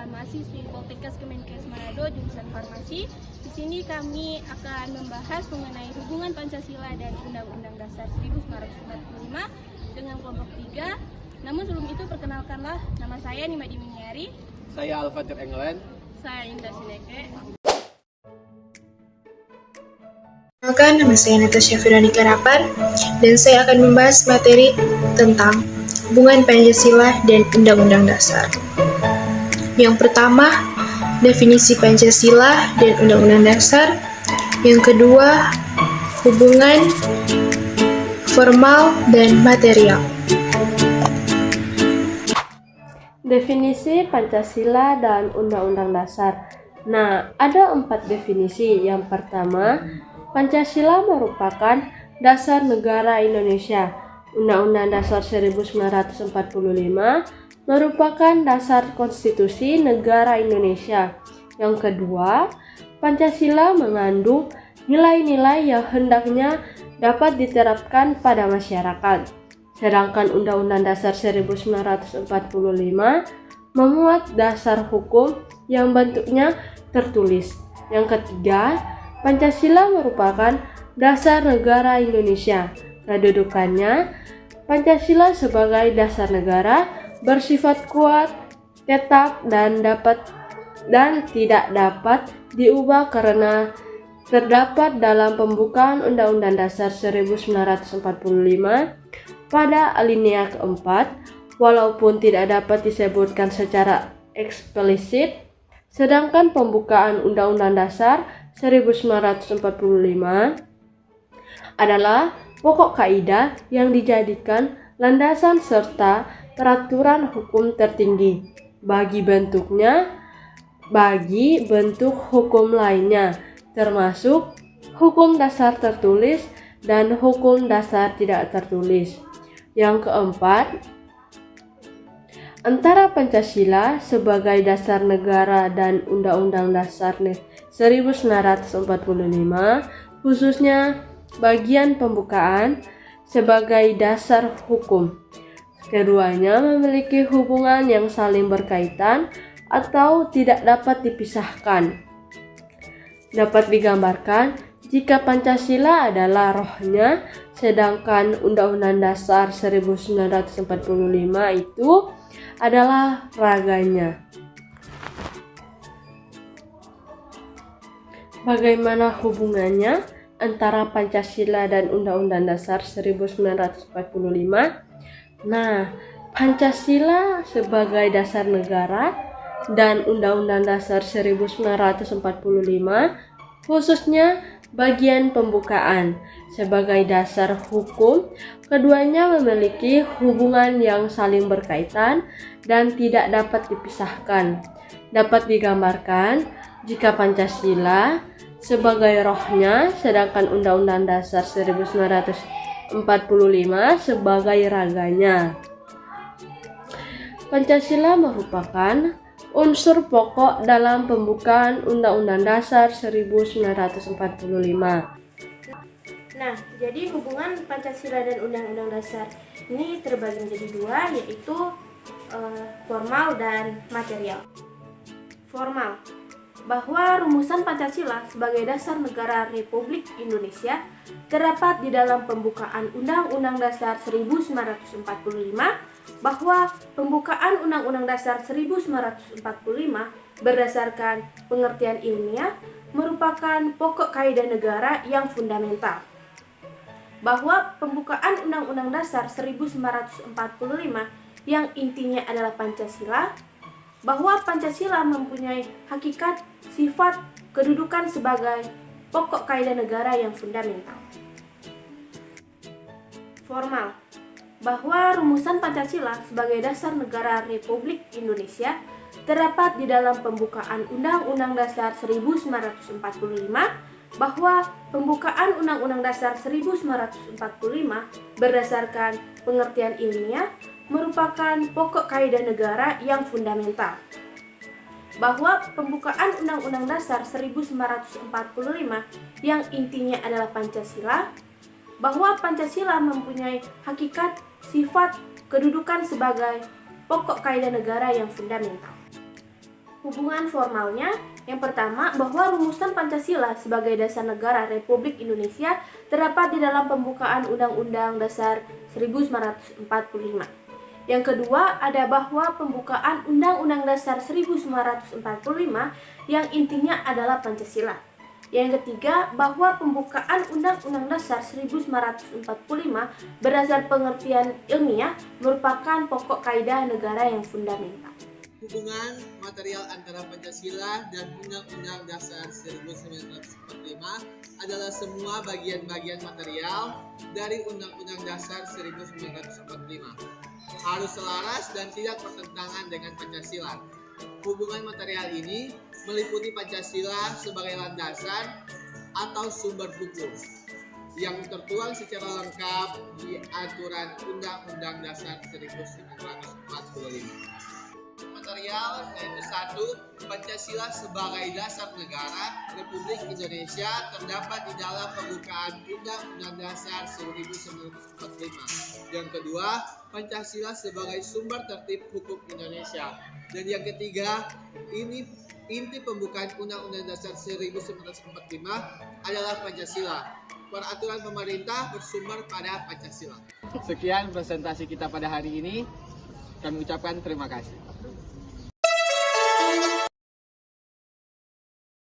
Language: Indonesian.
mahasiswi Poltekkes Kemenkes Manado jurusan Farmasi. Di sini kami akan membahas mengenai hubungan Pancasila dan Undang-Undang Dasar 1945 dengan kelompok 3. Namun sebelum itu perkenalkanlah, nama saya Nima Diminiari. Saya Al-Fatir England. Saya Indah Sineke. Perkenalkan, nama saya Natasha Veronica Rapar dan saya akan membahas materi tentang hubungan Pancasila dan Undang-Undang Dasar. Yang pertama, definisi Pancasila dan Undang-Undang Dasar. Yang kedua, hubungan formal dan material. Definisi Pancasila dan Undang-Undang Dasar. Nah, ada 4 definisi. Yang pertama, Pancasila merupakan dasar negara Indonesia. Undang-Undang Dasar 1945 merupakan dasar konstitusi negara Indonesia. Yang kedua, Pancasila mengandung nilai-nilai yang hendaknya dapat diterapkan pada masyarakat. Sedangkan Undang-Undang Dasar 1945 memuat dasar hukum yang bentuknya tertulis. Yang ketiga, Pancasila merupakan dasar negara Indonesia. Kedudukannya, Pancasila sebagai dasar negara bersifat kuat, tetap dan tidak dapat diubah karena terdapat dalam pembukaan Undang-Undang Dasar 1945 pada alinea keempat, walaupun tidak dapat disebutkan secara eksplisit, sedangkan pembukaan Undang-Undang Dasar 1945 adalah pokok kaidah yang dijadikan landasan serta peraturan hukum tertinggi bagi bentuk hukum lainnya, termasuk hukum dasar tertulis dan hukum dasar tidak tertulis. Yang keempat, antara Pancasila sebagai dasar negara dan Undang-Undang Dasar 1945, khususnya bagian pembukaan sebagai dasar hukum. Keduanya memiliki hubungan yang saling berkaitan atau tidak dapat dipisahkan. Dapat digambarkan jika Pancasila adalah rohnya, sedangkan Undang-Undang Dasar 1945 itu adalah raganya. Bagaimana hubungannya antara Pancasila dan Undang-Undang Dasar 1945? Nah, Pancasila sebagai dasar negara dan Undang-Undang Dasar 1945 khususnya bagian pembukaan sebagai dasar hukum, keduanya memiliki hubungan yang saling berkaitan dan tidak dapat dipisahkan. Dapat digambarkan jika Pancasila sebagai rohnya, sedangkan Undang-Undang Dasar 1945 sebagai raganya. Pancasila merupakan unsur pokok dalam pembukaan Undang-Undang Dasar 1945. Nah, jadi hubungan Pancasila dan Undang-Undang Dasar ini terbagi menjadi dua, yaitu formal dan material. Formal, bahwa rumusan Pancasila sebagai dasar negara Republik Indonesia terdapat di dalam pembukaan Undang-Undang Dasar 1945, bahwa pembukaan Undang-Undang Dasar 1945 berdasarkan pengertian ilmiah merupakan pokok kaidah negara yang fundamental. Bahwa pembukaan Undang-Undang Dasar 1945 yang intinya adalah Pancasila, bahwa Pancasila mempunyai hakikat, sifat, kedudukan sebagai pokok kaidah negara yang fundamental. Formal, bahwa rumusan Pancasila sebagai dasar negara Republik Indonesia terdapat di dalam pembukaan Undang-Undang Dasar 1945, bahwa pembukaan Undang-Undang Dasar 1945 berdasarkan pengertian ilmiah merupakan pokok kaidah negara yang fundamental. Bahwa pembukaan Undang-Undang Dasar 1945 yang intinya adalah Pancasila, bahwa Pancasila mempunyai hakikat, sifat, kedudukan sebagai pokok kaidah negara yang fundamental. Hubungan formalnya, yang pertama bahwa rumusan Pancasila sebagai dasar negara Republik Indonesia terdapat di dalam pembukaan Undang-Undang Dasar 1945. Yang kedua ada bahwa pembukaan Undang-Undang Dasar 1945 yang intinya adalah Pancasila. Yang ketiga bahwa pembukaan Undang-Undang Dasar 1945 berdasar pengertian ilmiah merupakan pokok kaidah negara yang fundamental. Hubungan material antara Pancasila dan Undang-Undang Dasar 1945 adalah semua bagian-bagian material dari Undang-Undang Dasar 1945. Harus selaras dan tidak bertentangan dengan Pancasila. Hubungan material ini meliputi Pancasila sebagai landasan atau sumber hukum yang tertuang secara lengkap di aturan Undang-Undang Dasar 1945. Material yaitu 1. Pancasila sebagai dasar negara Republik Indonesia terdapat di dalam pembukaan Undang-Undang Dasar 1945. Yang kedua, Pancasila sebagai sumber tertib hukum Indonesia. Dan yang ketiga, inti pembukaan Undang-Undang Dasar 1945 adalah Pancasila. Peraturan pemerintah bersumber pada Pancasila. Sekian presentasi kita pada hari ini. Kami ucapkan terima kasih.